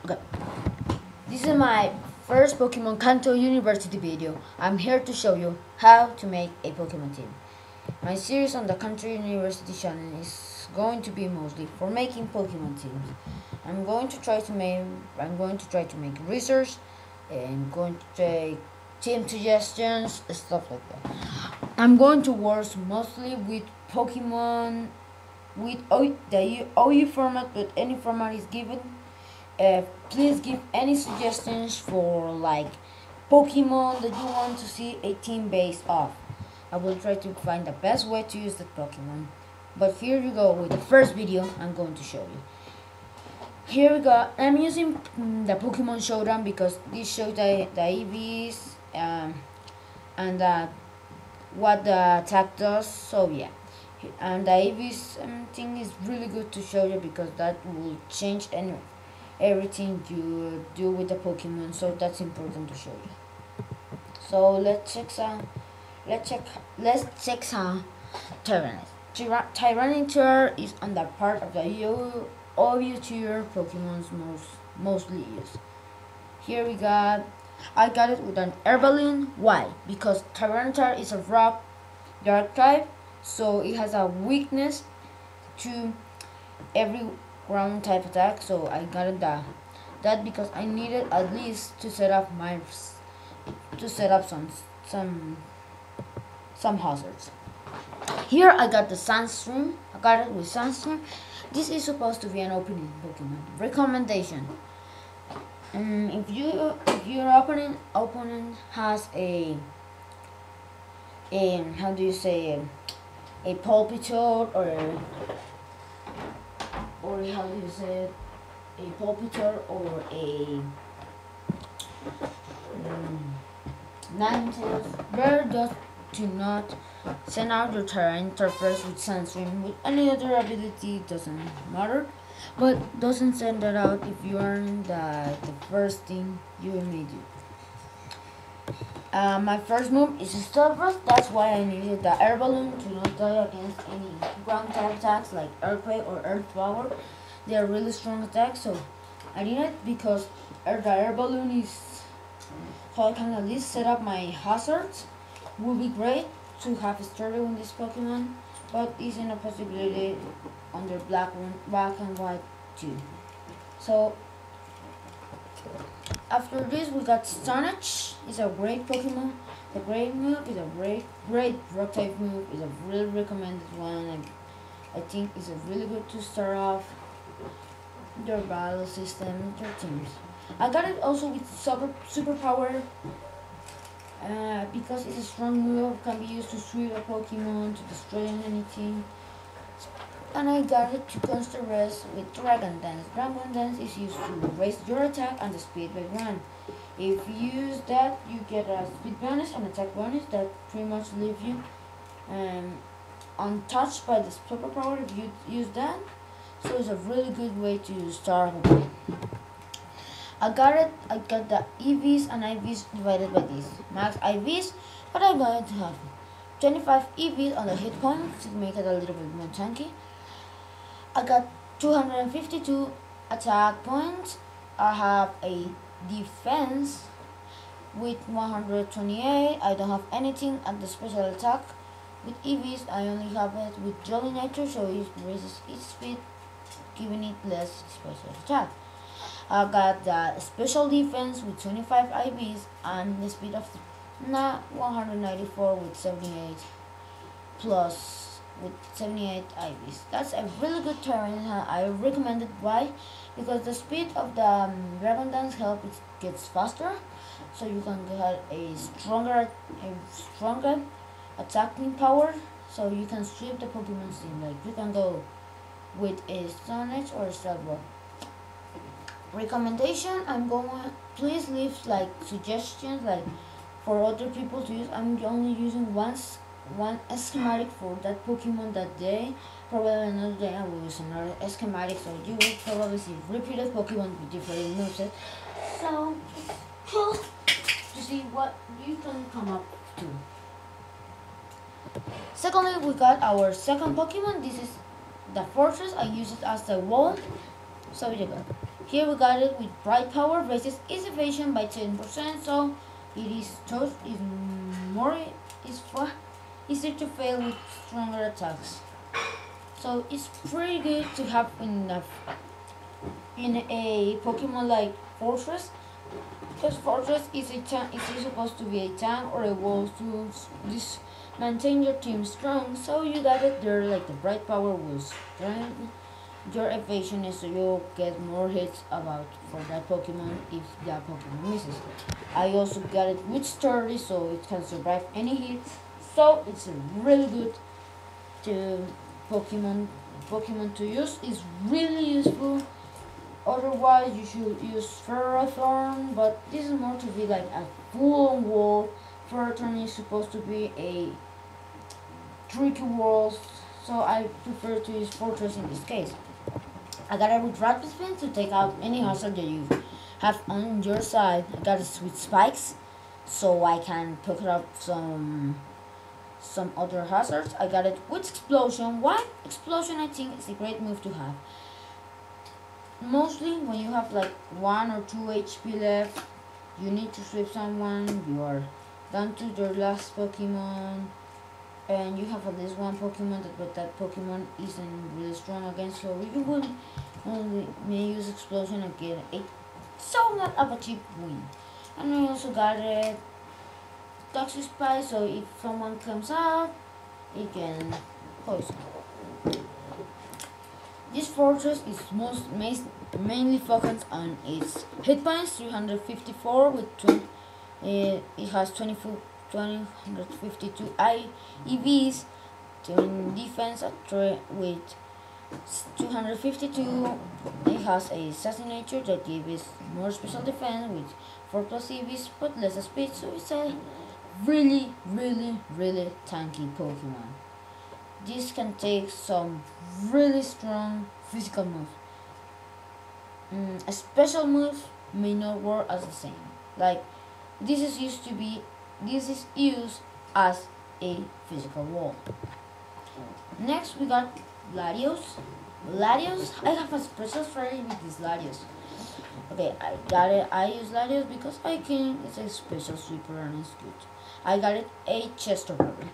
Okay. This is my first Pokemon Kanto University video. I'm here to show you how to make a Pokemon team. My series on the Kanto University channel is going to be mostly for making Pokemon teams. I'm going to try to make research and going to take team suggestions, stuff like that. I'm going to work mostly with Pokemon with the OU format, but any format is given. Please give any suggestions for like Pokemon that you want to see a team based off. I will try to find the best way to use that Pokemon. But here you go with the first video I'm going to show you. Here we go. I'm using the Pokemon Showdown because this shows the EVs and what the attack does. So yeah, and the EVs thing is really good to show you because that will change everything you do with the Pokemon. So that's important to show you. So let's check some Tyranitar. Tyranitar is on the part of the OU tier Pokemon's mostly used. Here we got, I got it with an air balloon. Why? Because Tyranitar is a rock dark type, so it has a weakness to every ground type attack. So I got it that because I needed at least to set up some hazards. Here I got the Sandstream. I got it with Sandstream. This is supposed to be an opening Pokemon. Recommendation: if your opponent has a how do you say a Pulpitor or how do you say it, a Pulpitor or a Ninetales, better just to not send out your Tyranitar first with Sandstream. With any other ability, doesn't matter, but doesn't send that out if you earn the first thing you may do. My first move is a Stealth Rock. That's why I needed the Air Balloon to not die against any ground type attacks like Earthquake or Earth Power. They are really strong attacks, so I need it because the Air Balloon is so I can at least set up my hazards. Would be great to have started with this Pokemon, but isn't a possibility under black and white too. So after this we got Stonach. It's a great Pokemon. The great move is a great rock type move. Is a really recommended one. I think it's a really good to start off your battle system, your teams. I got it also with superpower because it's a strong move, can be used to sweep a Pokemon, to destroy anything. And I got it to counter rest with Dragon Dance. Dragon Dance is used to raise your attack and the speed by 1. If you use that, you get a speed bonus and attack bonus that pretty much leave you untouched by the superpower if you use that. So it's a really good way to start with. I got the EVs and IVs divided by this. Max IVs, but I'm going to have 25 EVs on the hit points to make it a little bit more tanky. I got 252 attack points. I have a defense with 128. I don't have anything at the special attack. With EVs, I only have it with Jolly Nature, so it raises its speed, giving it less special attack. I got the special defense with 25 IVs and the speed of 194 with 78 plus with 78 IVs. That's a really good terrain. I recommend it. Why? Because the speed of the Dragon Dance help it gets faster, so you can get a stronger attacking power. So you can sweep the Pokemon team. Like you can go with a Stone Edge or a Stealth Rock. Recommendation: please leave like suggestions like for other people to use. I'm only using one schematic for that Pokemon that day. Probably another day I will use another schematic, so you will probably see repeated Pokemon with different movesets. So it's cool to see what you can come up to. Secondly, we got our second Pokemon. This is the Fortress. I use it as the wall. So you go. Here we got it with bright power raises its evasion by 10%, so it is more is easier to fail with stronger attacks. So it's pretty good to have in a Pokemon like Fortress, because Fortress is supposed to be a tank or a wall to maintain your team strong. So you got it there, like the bright power will strengthen your evasion is so you get more hits about for that Pokemon if that Pokemon misses. I also got it with sturdy so it can survive any hits. So it's really good to Pokemon to use. It's really useful. Otherwise you should use Ferrothorn, but this is more to be like a full-on wall. Ferrothorn is supposed to be a tricky wall, so I prefer to use Fortress in this case. I got it with Rapid Spin to take out any hazard that you have on your side. I got it with Spikes, so I can pick up some other hazards. I got it with Explosion. Why? Explosion I think is a great move to have. Mostly when you have like 1 or 2 HP left, you need to sweep someone, you are down to your last Pokemon, and you have at least one Pokemon but that Pokemon isn't really strong against, so you will only may use Explosion and get a somewhat of a cheap win. And I also got a Toxic Spike, so if someone comes out, it can poison. This Fortress is mainly focused on its hit points, 354 with 20. It has 252 EVs, 10 defense with 252. It has a Assassinator that gives more special defense with 4 plus EVs but less speed, so it's a really tanky Pokemon. This can take some really strong physical moves. A special move may not work as the same. Like this is used as a physical wall. Next we got Latios. I have a special strategy with this Latios. Okay, I got it. I use Latios because I can. It's a special sweeper and it's good. I got it a Chesterberry.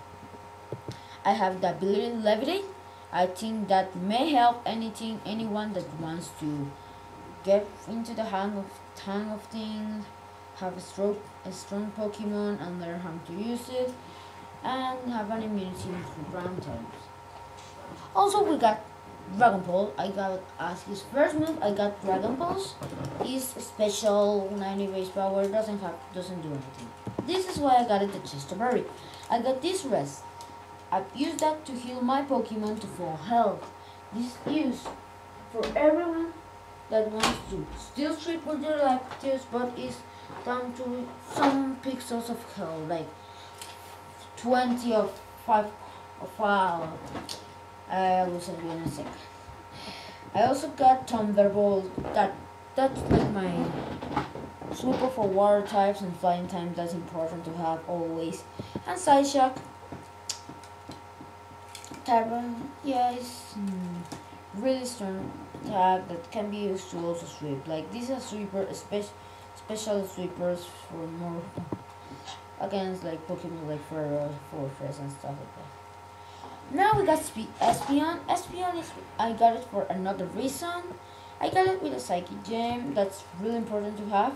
I have the ability to levitate. I think that may help anyone that wants to get into the hang of things, have a strong Pokemon and learn how to use it, and have an immunity to ground types. Also we got Dragon Ball. I got as his first move. I got Dragon Balls. Is special 90 base power. Doesn't do anything. This is why I got it the Chesterberry. I got this rest. I've used that to heal my Pokemon to full health. This is used for everyone that wants to still strip with their life but is down to some pixels of health, like 20 of 5 of 5. I will send you in a sec. I also got Thunderbolt. That's like my super for water types and flying types. That's important to have always. And Side Shock. Tyrant, yeah, it's really strong attack that can be used to also sweep. Like these are special sweepers for more against like Pokemon like Fortress and stuff like that. Now we got Espeon. Espeon is I got it for another reason. I got it with a Psychic Gem. That's really important to have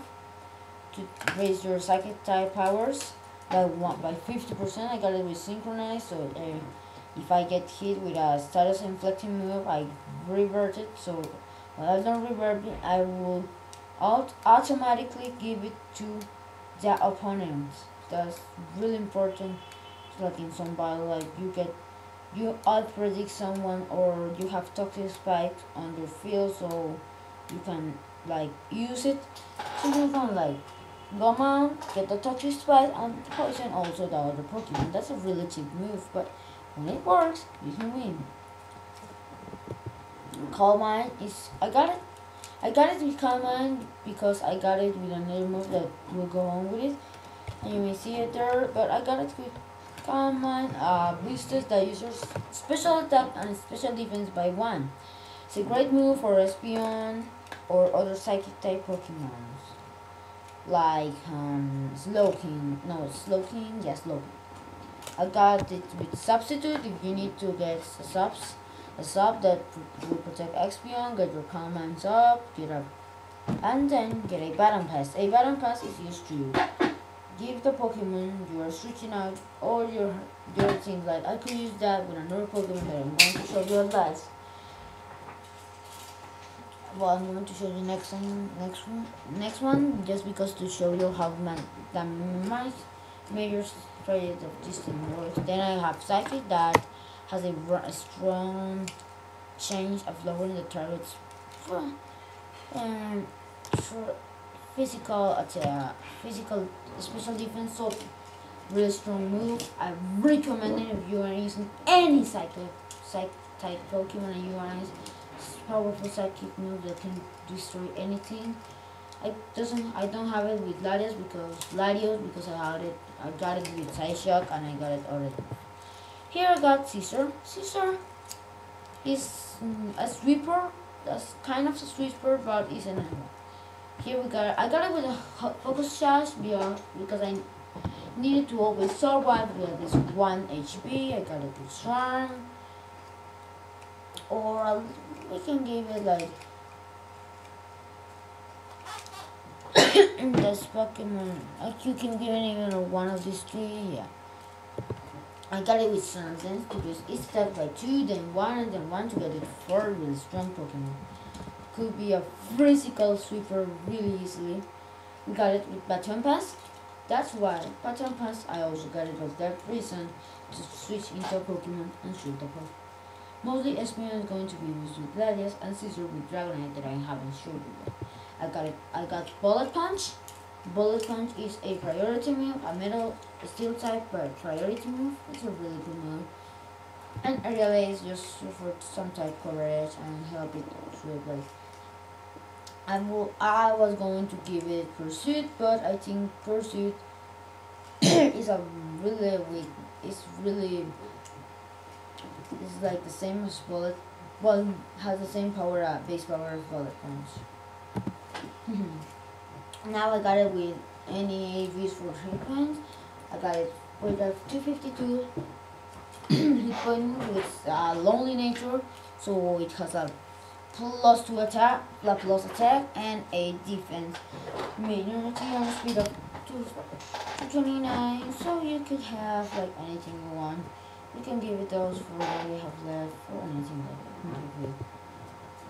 to raise your Psychic type powers by 50%. I got it with Synchronize, so if I get hit with a status inflecting move, I revert it. So when I don't revert it, I will automatically give it to the opponent. That's really important. Like in some battle, like you out predict someone or you have Toxic Spike on your field, so you can like use it. So you can like go on, get the Toxic Spike and poison also the other Pokemon. That's a really cheap move, but when it works, you can win. Calm Mind is I got it with Calm Mind because I got it with another move that will go on with it, and you may see it there. But I got it with Calm Mind. Boosters the user's special attack and special defense by 1. It's a great move for Espeon. or other psychic type Pokemons like Slowking. No, Slowking. Yes, Slowking. I got it with substitute. If you need to get a sub that will protect Expion, get your commands up, and then get a battle pass. A battle pass is used to give the Pokemon you are switching out all your things. Like I could use that with another Pokemon that I'm going to show you last. Well, I'm going to show you next one, just because to show you how the major strategies of this thing works. Then I have Psychic that has a strong change of lowering the target's for physical attack, physical special defense. So really strong move. I recommend it if you are using any psych type Pokemon and you want to use powerful psychic move that can destroy anything. I don't have it with Latios because I got it with Psyshock and I got it already. Here I got Scissor. Scissor is a sweeper. That's kind of a sweeper, but it's an animal. Here I got it with a focus charge because I needed to always survive with this 1 HP. I got it with Swarm, or we can give it like this Pokemon. Like you can give it even one of these three. Yeah, I got it with Sense because it's attacked by 2, then 1, and then 1 to get it 4 really strong Pokemon. Could be a physical sweeper really easily. We got it with Baton Pass. That's why Baton Pass I also got it for that reason, to switch into a Pokemon and shoot the Pokemon. Mostly Espeon is going to be used with Gladius and Scissor with Dragonite that I haven't showed you yet. I got Bullet Punch. Bullet Punch is a priority move, a steel type priority move. It's a really good move. And Aerial Ace just for some type coverage and help it sweep like. I was going to give it Pursuit, but I think Pursuit is a really weak. It's like the same as Bullet. Well, has the same power, base power as Bullet Punch. Now I got it with any AVs for 3 points. I got it with a 252 hit point with Lonely Nature, so it has a +2 attack, plus attack, and a defense minority on a speed of 229. So you could have like anything you want. You can give it those for what we have left, or anything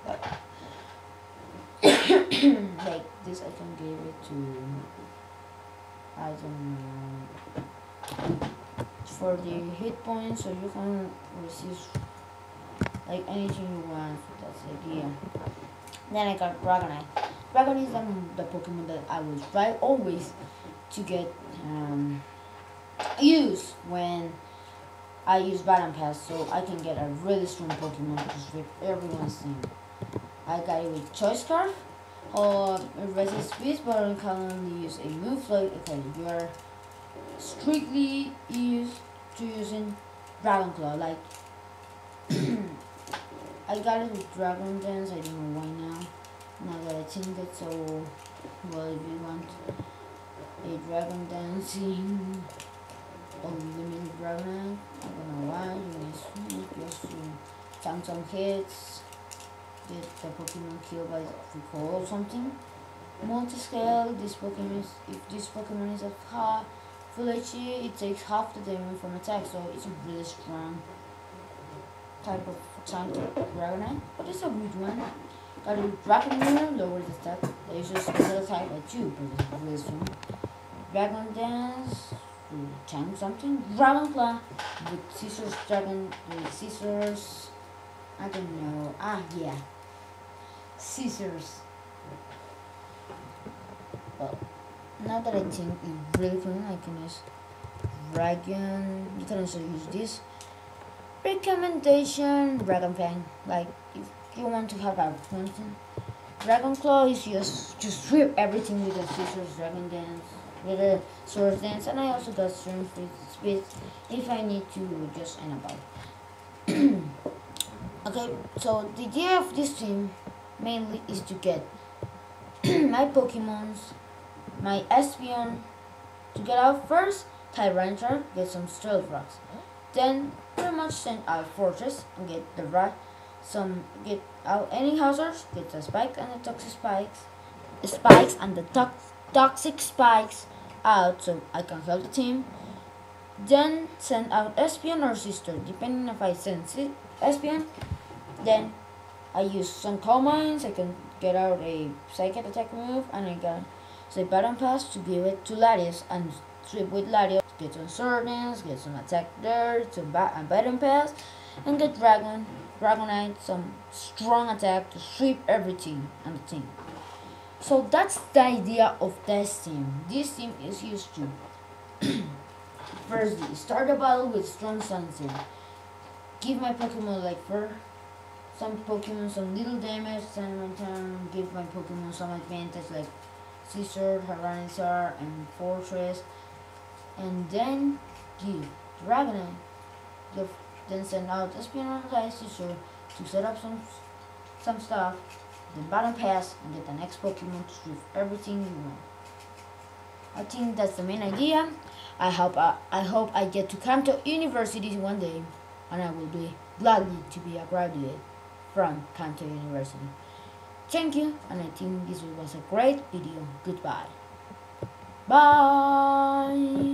like that. Like this, I can give it to, I don't know, for the hit points, so you can receive like anything you want. That's the idea. Then I got Dragonite. Dragonite is the Pokemon that I will try always to get use when I use Battle Pass, so I can get a really strong Pokemon to sweep everyone's team. I got it with Choice Scarf, or resist speed, but I can only use a move like, okay, you are strictly used to using Dragon Claw. Like I got it with Dragon Dance. I don't know why now that I think it. So well, if you want a Dragon Dancing unlimited Dragon, I don't know why, you need just to tank some hits, get the Pokemon killed by recall or something. Multi-scale, if this Pokemon is at full HP, it takes half the damage from attack, so it's a really strong type of tank Dragonite, but it's a good one. Got a Dragon Mirror, lowers the attack. They use special attack by 2, but it's really strong. Dragon Dance, tank something. Dragon Claw with Scissors, Scissors. I don't know. Yeah. Scissors. Well, now that I think it's really fun, I can use Dragon. You can also use this. Recommendation: Dragon Fang. Like if you want to have a function, Dragon Claw is just to sweep everything with the Scissors, Dragon Dance, with a Sword Dance, and I also got Strength Speed if I need to just end about. Okay, so the idea of this team mainly is to get my Pokemons, my Espeon to get out first, Tyranitar, get some Stealth Rocks. Then pretty much send out Fortress and get the get out any hazards, get the spikes and the toxic toxic spikes out so I can help the team. Then send out Espeon or Sister, depending if I send Espeon. Then I use some Calm Minds, I can get out a Psychic attack move, and I got the Battle Pass to give it to Larios and sweep with Larios, get some Swords, get some attack there, some Battle Pass, and get Dragonite, some strong attack to sweep everything on the team. So that's the idea of this team. This team is used to firstly start the battle with strong Sunset. Give my Pokemon some Pokemon some little damage, send my turn, give my Pokemon some advantage like Scizor, Tyranitar, and Fortress, and then give Dragonite. Then send out Espeon and Scizor to set up some stuff, then Battle Pass and get the next Pokemon to sweep everything you want. I think that's the main idea. I hope I get to Kanto University one day, and I will be gladly to be a graduate from Kanto University. Thank you, and I think this was a great video. Goodbye. Bye.